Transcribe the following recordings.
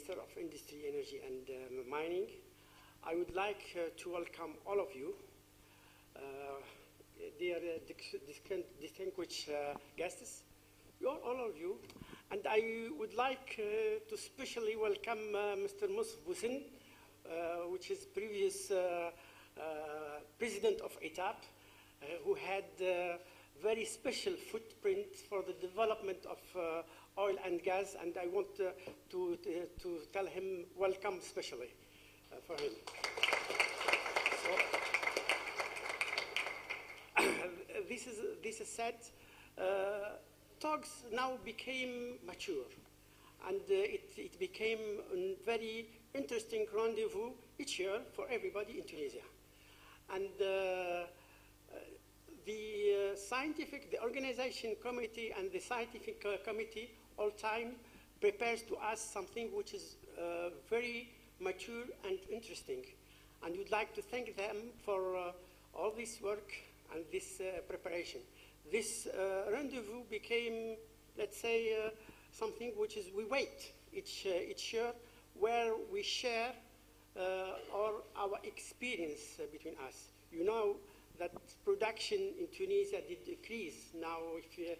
Minister of Industry, Energy and Mining. I would like to welcome all of you, dear distinguished guests, all of you. And I would like to specially welcome Mr. Musf Boussen, which is previous president of ETAP, who had very special footprint for the development of oil and gas, and I want to tell him welcome specially for him. So, this is said, talks now became mature, and it became a very interesting rendezvous each year for everybody in Tunisia. And the organization committee and the scientific committee all time prepares to us something which is very mature and interesting. And we'd like to thank them for all this work and this preparation. This rendezvous became, let's say, something which is, we wait each year, where we share our experience between us. You know that production in Tunisia did decrease now with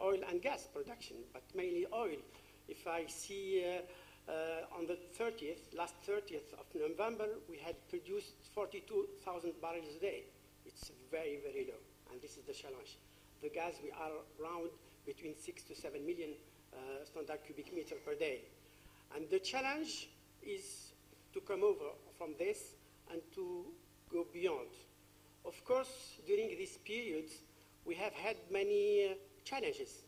oil and gas production, but mainly oil. If I see on the last 30th of November, we had produced 42,000 barrels a day. It's very, very low, and this is the challenge. The gas, we are around between 6 to 7 million standard cubic meter per day. And the challenge is to come over from this and to go beyond. Of course, during these periods, we have had many challenges.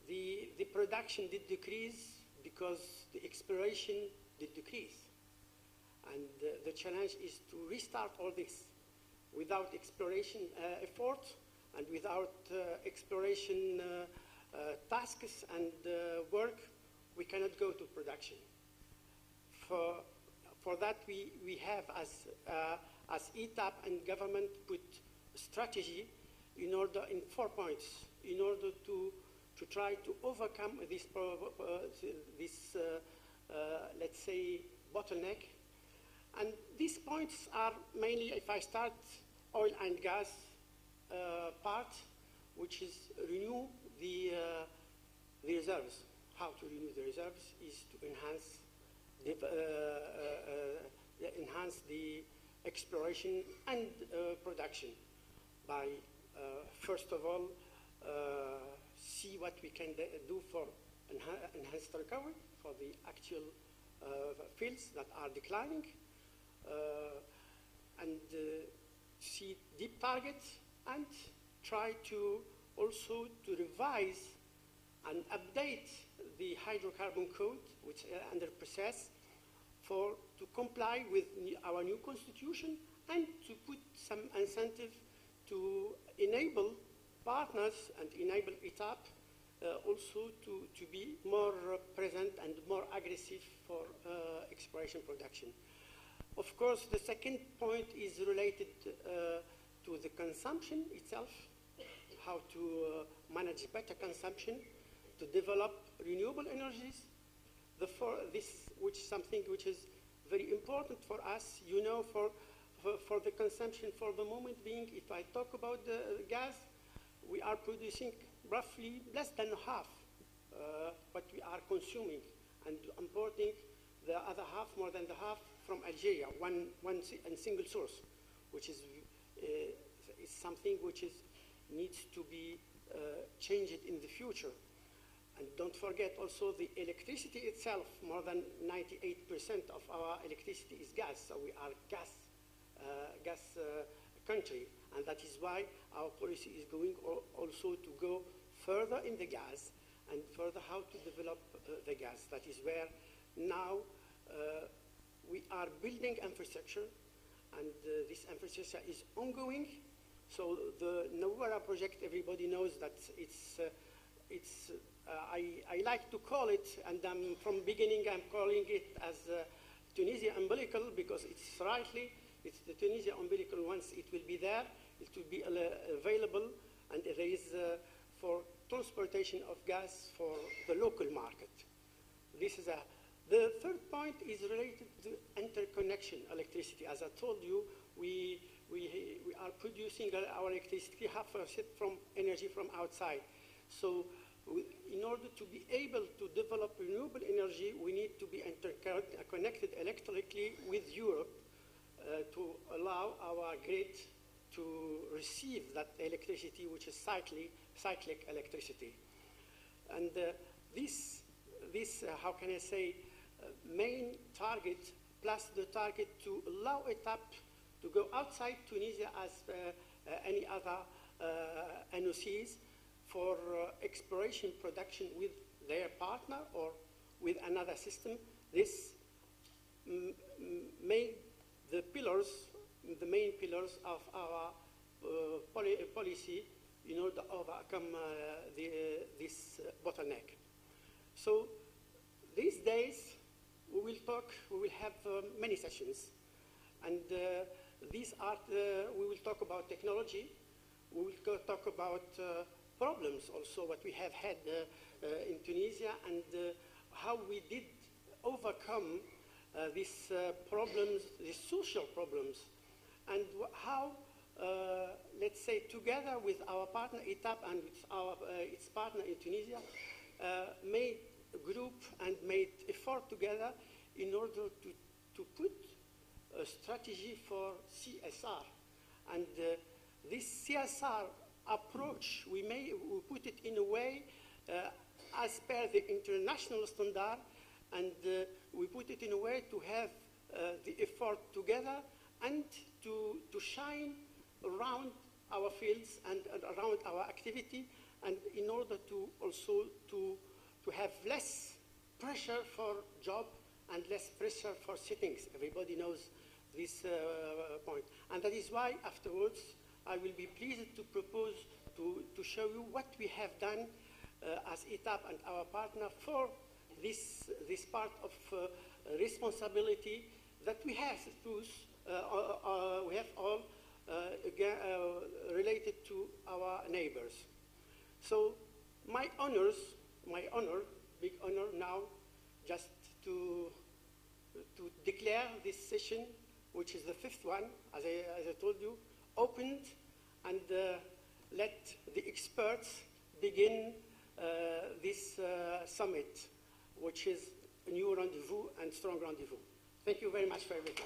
The production did decrease because the exploration did decrease. And the challenge is to restart all this. Without exploration effort and without exploration tasks and work, we cannot go to production. For that, we have, as ETAP and government, put a strategy in 4 points in order to try to overcome this let's say, bottleneck. And these points are mainly, if I start oil and gas part, which is renew the reserves. How to renew the reserves is to enhance the exploration and production by, first of all, see what we can do for enhanced recovery for the actual fields that are declining, and see deep targets, and try to also to revise and update the hydrocarbon code, which is under process, to comply with our new constitution, and to put some incentive to enable partners and enable ETAP also to be more present and more aggressive for exploration production. Of course, the second point is related to the consumption itself, how to manage better consumption, to develop renewable energies. Which is something which is very important for us, you know, for the consumption for the moment being. If I talk about the gas, we are producing roughly less than half what we are consuming, and importing the other half, more than the half, from Algeria, one single source, which is something which needs to be changed in the future. And don't forget also the electricity itself. More than 98% of our electricity is gas, so we are gas country, and that is why our policy is going also to go further in the gas and further how to develop the gas. That is where now we are building infrastructure, and this infrastructure is ongoing. So the Nawara project, everybody knows that I like to call it, and from beginning I'm calling it as Tunisia umbilical, because it's the Tunisia umbilical. Once it will be there, it will be available, and there is for transportation of gas for the local market. this is the third point is related to interconnection electricity. As I told you, we are producing our electricity half of it from energy from outside. So in order to be able to develop renewable energy, we need to be interconnected electrically with Europe to allow our grid to receive that electricity, which is cyclic electricity. And this how can I say, main target plus the target to allow ETAP to go outside Tunisia as any other NOCs for exploration production with their partner or with another system. This made the pillars, the main pillars of our policy in order to overcome this bottleneck. So these days we will have many sessions, and these are we will talk about technology, we will talk about problems also what we have had in Tunisia, and how we did overcome these problems, these social problems, and how, let's say, together with our partner ETAP and with its partner in Tunisia, made a group and made effort together in order to put a strategy for CSR. And this CSR approach, we put it in a way as per the international standard, and we put it in a way to have the effort together and to shine around our fields and around our activity, and in order to also to have less pressure for job and less pressure for sittings. Everybody knows this point. And that is why afterwards I will be pleased to propose to show you what we have done as ETAP and our partner for this part of responsibility that we have all again, related to our neighbors. So my honor, big honor now, just to declare this session, which is the fifth one, as I told you, opened, and let the experts begin this summit, which is a new rendezvous and strong rendezvous. Thank you very much for everything.